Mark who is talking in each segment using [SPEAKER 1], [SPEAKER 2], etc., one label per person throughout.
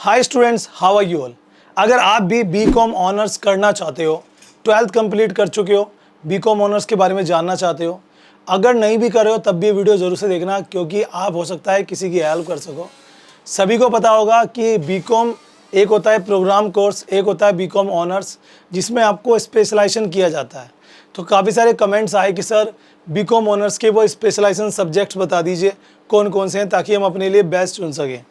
[SPEAKER 1] Hi students, how are you all. अगर आप भी बीकॉम ऑनर्स करना चाहते हो, 12th कंप्लीट कर चुके हो, बीकॉम ऑनर्स के बारे में जानना चाहते हो, अगर नहीं भी कर रहे हो तब भी ये वीडियो ज़रूर से देखना, क्योंकि आप हो सकता है किसी की हेल्प कर सको। सभी को पता होगा कि बीकॉम एक होता है प्रोग्राम कोर्स, एक होता है बीकॉम ऑनर्स, जिसमें आपको स्पेशलाइजेशन किया जाता है। तो काफ़ी सारे कमेंट्स आए कि सर बीकॉम ऑनर्स के वो स्पेशलाइजेशन सब्जेक्ट्स बता दीजिए कौन कौन से हैं, ताकि हम अपने लिए बेस्ट चुन सकें।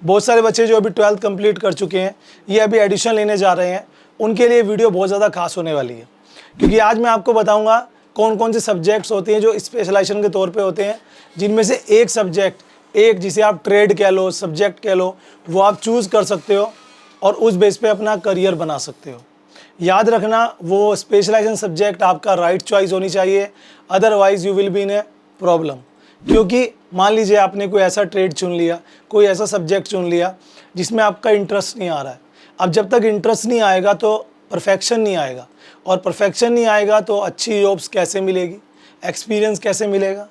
[SPEAKER 1] बहुत सारे बच्चे जो अभी 12th कंप्लीट कर चुके हैं, ये अभी एडिशन लेने जा रहे हैं, उनके लिए वीडियो बहुत ज़्यादा खास होने वाली है, क्योंकि आज मैं आपको बताऊंगा कौन कौन से सब्जेक्ट्स होते हैं जो स्पेशलाइजेशन के तौर पे होते हैं, जिनमें से एक सब्जेक्ट, एक जिसे आप ट्रेड कह लो, सब्जेक्ट कह लो, वो आप चूज़ कर सकते हो और उस बेस पे अपना करियर बना सकते हो। याद रखना, वो स्पेशलाइजेशन सब्जेक्ट आपका राइट चॉइस होनी चाहिए, otherwise you will be in a problem. क्योंकि मान लीजिए आपने कोई ऐसा ट्रेड चुन लिया, कोई ऐसा सब्जेक्ट चुन लिया जिसमें आपका इंटरेस्ट नहीं आ रहा है। अब जब तक इंटरेस्ट नहीं आएगा तो परफेक्शन नहीं आएगा, और परफेक्शन नहीं आएगा तो अच्छी जॉब्स कैसे मिलेगी, एक्सपीरियंस कैसे मिलेगा।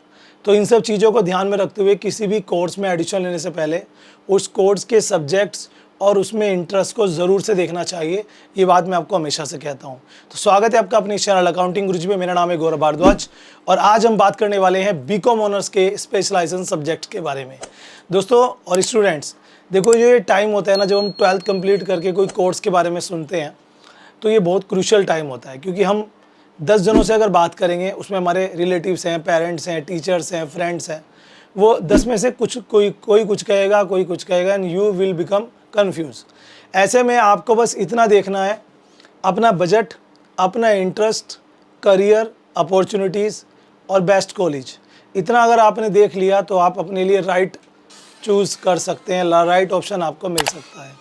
[SPEAKER 1] तो इन सब चीज़ों को ध्यान में रखते हुए किसी भी कोर्स में एडमिशन लेने से पहले उस कोर्स के सब्जेक्ट्स और उसमें इंटरेस्ट को ज़रूर से देखना चाहिए। ये बात मैं आपको हमेशा से कहता हूँ। तो स्वागत है आपका अपने चैनल अकाउंटिंग गुरुजी में। मेरा नाम है गौरव भारद्वाज और आज हम बात करने वाले हैं बीकॉम ऑनर्स के स्पेशलाइजेशन सब्जेक्ट के बारे में। दोस्तों और स्टूडेंट्स, देखो ये टाइम होता है ना, जब हम 12th कंप्लीट करके कोई कोर्स के बारे में सुनते हैं तो ये बहुत क्रूशियल टाइम होता है, क्योंकि हम 10 जनों से अगर बात करेंगे, उसमें हमारे रिलेटिव्स हैं, पेरेंट्स हैं, टीचर्स हैं, फ्रेंड्स हैं, वो 10 में से कोई कुछ कहेगा, कोई कुछ कहेगा, and you will become confuse. ऐसे में आपको बस इतना देखना है, अपना बजट, अपना इंटरेस्ट, करियर, अपॉर्चुनिटीज़ और बेस्ट कॉलेज, इतना अगर आपने देख लिया तो आप अपने लिए राइट चूज़ कर सकते हैं, राइट ऑप्शन आपको मिल सकता है।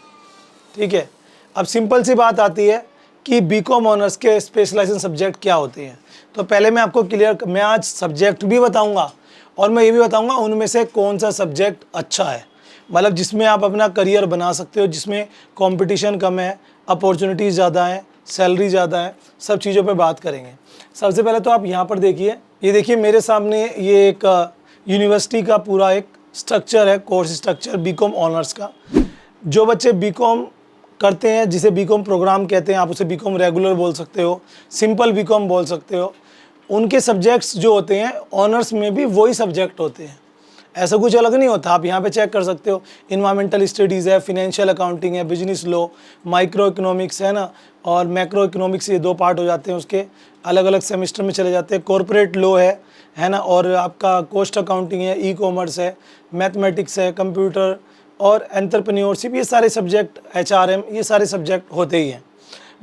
[SPEAKER 1] ठीक है, अब सिंपल सी बात आती है कि बीकॉम ऑनर्स के स्पेशलाइजेशन सब्जेक्ट क्या होते हैं। तो पहले मैं आपको मैं आज सब्जेक्ट भी बताऊंगा और मैं ये भी बताऊंगा उनमें से कौन सा सब्जेक्ट अच्छा है, मतलब जिसमें आप अपना करियर बना सकते हो, जिसमें कंपटीशन कम है, अपॉर्चुनिटीज़ ज़्यादा है, सैलरी ज़्यादा है। सब चीज़ों पे बात करेंगे। सबसे पहले तो आप यहाँ पर देखिए, ये देखिए मेरे सामने ये एक यूनिवर्सिटी का पूरा एक स्ट्रक्चर है, कोर्स स्ट्रक्चर बीकॉम ऑनर्स का। जो बच्चे बीकॉम करते हैं, जिसे बीकॉम प्रोग्राम कहते हैं, आप उसे बीकॉम रेगुलर बोल सकते हो, सिंपल बीकॉम बोल सकते हो, उनके सब्जेक्ट्स जो होते हैं ऑनर्स में भी वही सब्जेक्ट होते हैं, ऐसा कुछ अलग नहीं होता। आप यहाँ पे चेक कर सकते हो, इन्वायरमेंटल स्टडीज़ है, फिनेंशियल अकाउंटिंग है, बिजनेस लॉ, माइक्रो इकोनॉमिक्स है ना, और मैक्रो इकोनॉमिक्स, ये 2 पार्ट हो जाते हैं, उसके अलग अलग सेमेस्टर में चले जाते हैं। कॉरपोरेट लॉ है ना, और आपका कॉस्ट अकाउंटिंग है, ई कॉमर्स है, मैथमेटिक्स है, कंप्यूटर और एंटरप्रेन्योरशिप, ये सारे सब्जेक्ट, HRM, ये सारे सब्जेक्ट होते ही हैं।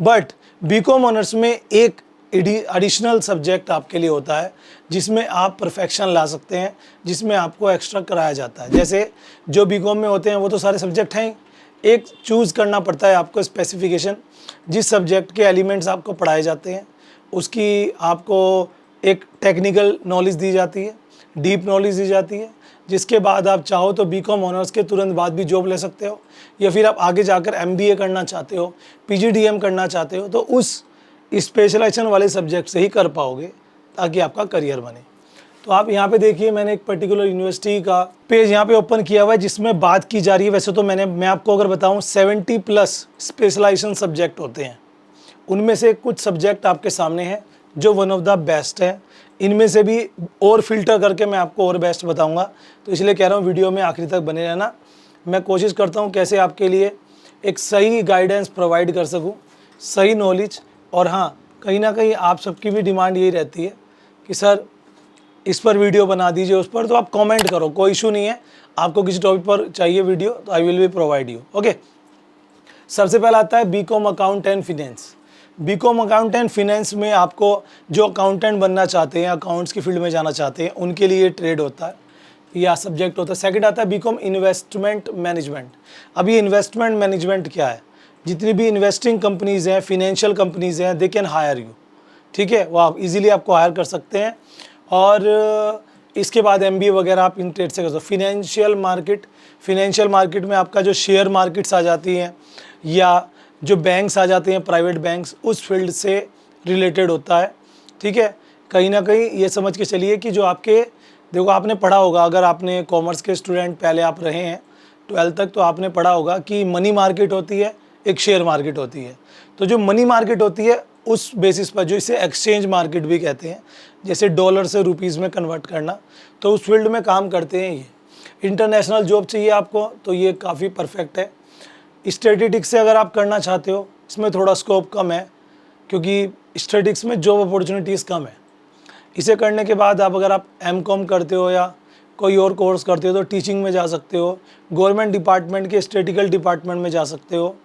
[SPEAKER 1] बट बीकॉम ऑनर्स में एक एडिशनल सब्जेक्ट आपके लिए होता है, जिसमें आप परफेक्शन ला सकते हैं, जिसमें आपको एक्स्ट्रा कराया जाता है। जैसे जो बीकॉम में होते हैं वो तो सारे सब्जेक्ट हैं, एक चूज़ करना पड़ता है आपको स्पेसिफिकेशन, जिस सब्जेक्ट के एलिमेंट्स आपको पढ़ाए जाते हैं उसकी आपको एक टेक्निकल नॉलेज दी जाती है, डीप नॉलेज दी जाती है, जिसके बाद आप चाहो तो बीकॉम ऑनर्स के तुरंत बाद भी जॉब ले सकते हो, या फिर आप आगे जाकर MBA करना चाहते हो, PGDM करना चाहते हो, तो उस स्पेशलाइजेशन वाले सब्जेक्ट से ही कर पाओगे, ताकि आपका करियर बने। तो आप यहाँ पे देखिए, मैंने एक पर्टिकुलर यूनिवर्सिटी का पेज यहाँ पे ओपन किया हुआ है, जिसमें बात की जा रही है। वैसे तो मैं आपको अगर बताऊँ 70+ स्पेशलाइजेशन सब्जेक्ट होते हैं, उनमें से कुछ सब्जेक्ट आपके सामने हैं जो वन ऑफ द बेस्ट है। इनमें से भी और फिल्टर करके मैं आपको और बेस्ट बताऊंगा, तो इसलिए कह रहा हूँ वीडियो में आखिरी तक बने रहना। मैं कोशिश करता हूँ कैसे आपके लिए एक सही गाइडेंस प्रोवाइड कर सकूँ, सही नॉलेज। और हाँ, कहीं ना कहीं आप सबकी भी डिमांड यही रहती है कि सर इस पर वीडियो बना दीजिए, उस पर, तो आप कमेंट करो, कोई इशू नहीं है। आपको किसी टॉपिक पर चाहिए वीडियो तो I will be provide you. Okay, सबसे पहला आता है B Com account and finance. B Com account and finance में आपको जो अकाउंटेंट बनना चाहते हैं, अकाउंट्स की फील्ड में जाना चाहते हैं, उनके लिए ट्रेड होता है या सब्जेक्ट होता है। सेकंड आता है बीकॉम इन्वेस्टमेंट मैनेजमेंट। अब ये इन्वेस्टमेंट मैनेजमेंट क्या है? जितनी भी इन्वेस्टिंग कंपनीज़ हैं, फिनेंशियल कंपनीज़ हैं, दे कैन हायर यू। ठीक है, वो आप इजीली आपको हायर कर सकते हैं। और इसके बाद MBA वगैरह आप इन ट्रेड से कर सकते हो। फिनेंशियल मार्केट में आपका जो शेयर मार्केट्स आ जाती हैं या जो बैंक्स आ जाते हैं, प्राइवेट बैंक्स, उस फील्ड से रिलेटेड होता है। ठीक है, कहीं ना कहीं ये समझ के चलिए कि जो आपके, देखो आपने पढ़ा होगा, अगर आपने कॉमर्स के स्टूडेंट पहले आप रहे हैं 12th तक तो आपने पढ़ा होगा कि मनी मार्केट होती है, एक शेयर मार्केट होती है। तो जो मनी मार्केट होती है उस बेसिस पर, जो इसे एक्सचेंज मार्केट भी कहते हैं, जैसे डॉलर से रुपीज़ में कन्वर्ट करना, तो उस फील्ड में काम करते हैं ये। इंटरनेशनल जॉब चाहिए आपको तो ये काफ़ी परफेक्ट है। स्टैटिस्टिक्स से अगर आप करना चाहते हो, इसमें थोड़ा स्कोप कम है क्योंकि स्टैटिस्टिक्स में जॉब अपॉर्चुनिटीज़ कम है। इसे करने के बाद अगर आप एमकॉम करते हो या कोई और कोर्स करते हो तो टीचिंग में जा सकते हो, गवर्नमेंट डिपार्टमेंट के स्टैटिस्टिकल डिपार्टमेंट में जा सकते हो,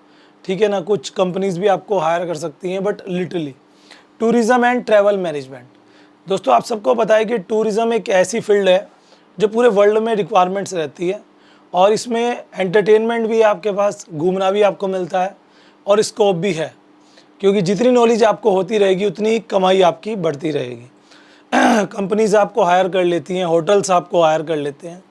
[SPEAKER 1] ठीक है ना। कुछ कंपनीज भी आपको हायर कर सकती हैं, but literally. Tourism and travel management, दोस्तों आप सबको पता है कि टूरिज़्म एक ऐसी फील्ड है जो पूरे वर्ल्ड में रिक्वायरमेंट्स रहती है, और इसमें एंटरटेनमेंट भी है आपके पास, घूमना भी आपको मिलता है और स्कोप भी है, क्योंकि जितनी नॉलेज आपको होती रहेगी उतनी ही कमाई आपकी बढ़ती रहेगी। कंपनीज आपको हायर कर लेती हैं, होटल्स आपको हायर कर लेते हैं।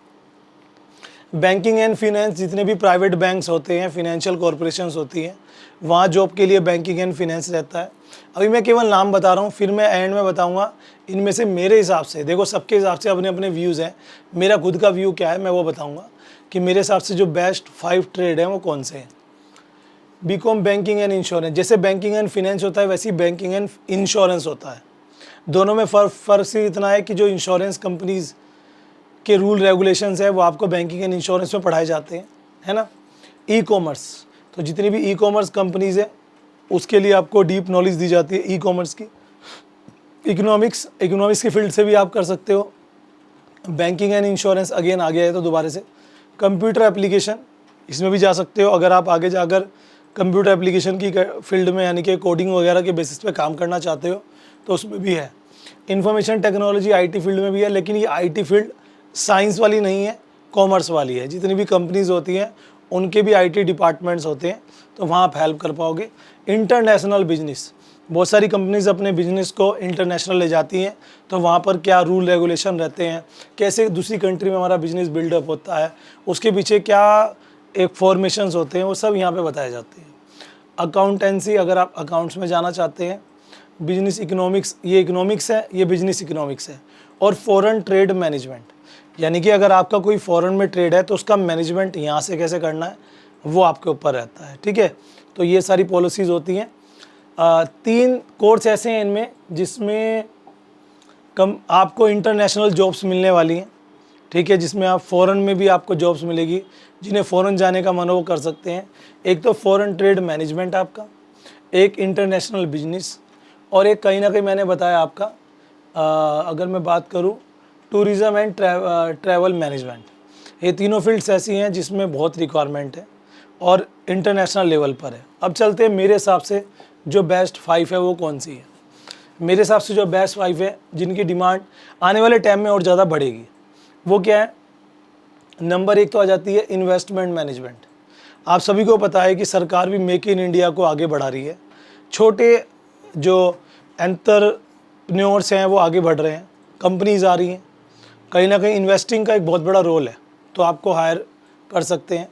[SPEAKER 1] बैंकिंग एंड फिनेंस, जितने भी प्राइवेट बैंक्स होते हैं, फिनेंशियल कॉरपोरेशंस होती हैं, वहाँ जॉब के लिए बैंकिंग एंड फिनेंस रहता है। अभी मैं केवल नाम बता रहा हूँ, फिर मैं एंड में बताऊँगा इनमें से मेरे हिसाब से। देखो सबके हिसाब से अपने अपने व्यूज़ हैं, मेरा खुद का व्यू क्या है मैं वो बताऊँगा कि मेरे हिसाब से जो बेस्ट 5 ट्रेड हैं वो कौन से हैं। बीकॉम बैंकिंग एंड इंश्योरेंस, जैसे बैंकिंग एंड फिनेंस होता है वैसे ही बैंकिंग एंड इंश्योरेंस होता है। दोनों में फ़र्क सिर्फ इतना है कि जो इंश्योरेंस कंपनीज़ के रूल रेगुलेशंस है वो आपको बैंकिंग एंड इंश्योरेंस में पढ़ाए जाते हैं, है ना। ई कॉमर्स, तो जितनी भी ई कॉमर्स कंपनीज़ है उसके लिए आपको डीप नॉलेज दी जाती है ई कॉमर्स की। इकोनॉमिक्स की फील्ड से भी आप कर सकते हो। बैंकिंग एंड इंश्योरेंस अगेन आ गया है तो दोबारा से। कंप्यूटर एप्लीकेशन, इसमें भी जा सकते हो अगर आप आगे जाकर कंप्यूटर एप्लीकेशन की फील्ड में, यानी कि कोडिंग वगैरह के बेसिस पे काम करना चाहते हो तो उसमें भी है। इंफॉर्मेशन टेक्नोलॉजी आईटी फील्ड में भी है, लेकिन ये आईटी फील्ड साइंस वाली नहीं है, कॉमर्स वाली है। जितनी भी कंपनीज़ होती हैं उनके भी आईटी डिपार्टमेंट्स होते हैं, तो वहाँ आप हेल्प कर पाओगे। इंटरनेशनल बिजनेस, बहुत सारी कंपनीज़ अपने बिजनेस को इंटरनेशनल ले जाती हैं, तो वहाँ पर क्या रूल रेगुलेशन रहते हैं, कैसे दूसरी कंट्री में हमारा बिजनेस बिल्डअप होता है, उसके पीछे क्या एक फॉर्मेशंस होते हैं, वो सब यहाँ पे बताए जाते हैं। अकाउंटेंसी, अगर आप अकाउंट्स में जाना चाहते हैं। बिजनेस इकोनॉमिक्स, ये इकोनॉमिक्स है, ये बिजनेस इकोनॉमिक्स है। और फॉरेन ट्रेड मैनेजमेंट, यानी कि अगर आपका कोई फॉरेन में ट्रेड है तो उसका मैनेजमेंट यहाँ से कैसे करना है वो आपके ऊपर रहता है, ठीक है। तो ये सारी पॉलिसीज़ होती हैं। 3 कोर्स ऐसे हैं इनमें जिसमें आपको इंटरनेशनल जॉब्स मिलने वाली हैं, ठीक है, जिसमें आप फ़ॉरेन में भी आपको जॉब्स मिलेगी। जिन्हें फ़ॉरेन जाने का मन हो वो कर सकते हैं। एक तो फ़ॉरेन ट्रेड मैनेजमेंट आपका, एक इंटरनेशनल बिजनेस, और एक कहीं ना कहीं मैंने बताया आपका अगर मैं बात करूँ टूरिज़्म एंड ट्रैवल मैनेजमेंट। ये तीनों फील्ड्स ऐसी हैं जिसमें बहुत रिक्वायरमेंट है और इंटरनेशनल लेवल पर है। अब चलते हैं मेरे हिसाब से जो बेस्ट 5 है वो कौन सी है। मेरे हिसाब से जो बेस्ट 5 है जिनकी डिमांड आने वाले टाइम में और ज़्यादा बढ़ेगी, वो क्या है। नंबर 1 तो आ जाती है इन्वेस्टमेंट मैनेजमेंट। आप सभी को पता है कि सरकार भी मेक इन इंडिया को आगे बढ़ा रही है। छोटे जो एंटरप्रेन्योर्स हैं वो आगे बढ़ रहे हैं, कंपनीज़ आ रही हैं, कहीं ना कहीं इन्वेस्टिंग का एक बहुत बड़ा रोल है, तो आपको हायर कर सकते हैं,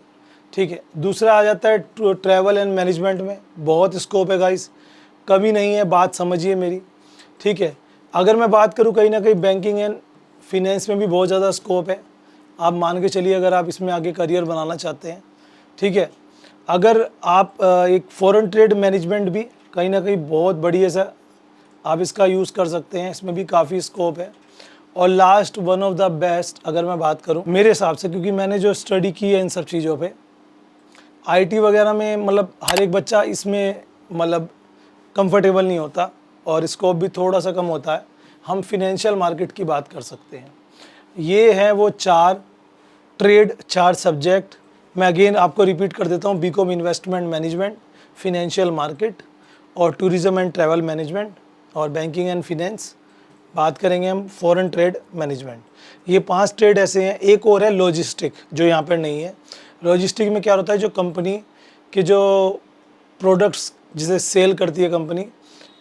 [SPEAKER 1] ठीक है। दूसरा आ जाता है ट्रैवल एंड मैनेजमेंट में बहुत स्कोप है गाइस, कमी नहीं है, बात समझिए मेरी, ठीक है। अगर मैं बात करूँ कहीं ना कहीं बैंकिंग एंड फिनेंस में भी बहुत ज़्यादा स्कोप है। आप मान के चलिए अगर आप इसमें आगे करियर बनाना चाहते हैं, ठीक है। अगर आप एक फॉरेन ट्रेड मैनेजमेंट भी कहीं ना कहीं बहुत बढ़िया सा आप इसका यूज़ कर सकते हैं, इसमें भी काफ़ी स्कोप है। और last one of the best अगर मैं बात करूं मेरे हिसाब से, क्योंकि मैंने जो स्टडी की है इन सब चीज़ों पे, आईटी वगैरह में मतलब हर एक बच्चा इसमें मतलब कंफर्टेबल नहीं होता और स्कोप भी थोड़ा सा कम होता है। हम फिनेंशियल मार्केट की बात कर सकते हैं। ये हैं वो 4 ट्रेड, 4 सब्जेक्ट। मैं अगेन आपको रिपीट कर देता हूँ, B Com investment management, financial market और टूरिज़्म एंड ट्रैवल मैनेजमेंट और बैंकिंग एंड फिनेंस। बात करेंगे हम फॉरेन ट्रेड मैनेजमेंट। ये 5 ट्रेड ऐसे हैं। एक और है लॉजिस्टिक, जो यहाँ पर नहीं है। लॉजिस्टिक में क्या होता है, जो कंपनी के जो प्रोडक्ट्स जिसे सेल करती है कंपनी,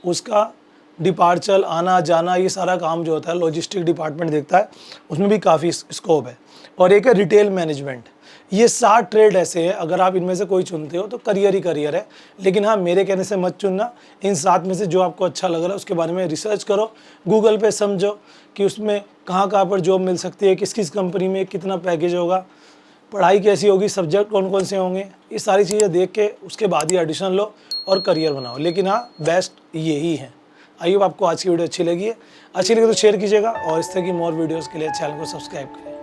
[SPEAKER 1] उसका डिपार्चर, आना जाना, ये सारा काम जो होता है लॉजिस्टिक डिपार्टमेंट देखता है, उसमें भी काफ़ी स्कोप है। और एक है रिटेल मैनेजमेंट। ये 7 ट्रेड ऐसे हैं, अगर आप इनमें से कोई चुनते हो तो करियर ही करियर है। लेकिन हाँ, मेरे कहने से मत चुनना, इन 7 में से जो आपको अच्छा लग रहा है उसके बारे में रिसर्च करो, गूगल पे समझो कि उसमें कहाँ कहाँ पर जॉब मिल सकती है, किस किस कंपनी में कितना पैकेज होगा, पढ़ाई कैसी होगी, सब्जेक्ट कौन कौन से होंगे, ये सारी चीज़ें देख के उसके बाद ही एडिशन लो और करियर बनाओ। लेकिन हाँ, बेस्ट यही है। आई होप आपको आज की वीडियो अच्छी लगी है। अच्छी लगी तो शेयर कीजिएगा और इस तरह की मोर वीडियोज़ के लिए चैनल को सब्सक्राइब करें।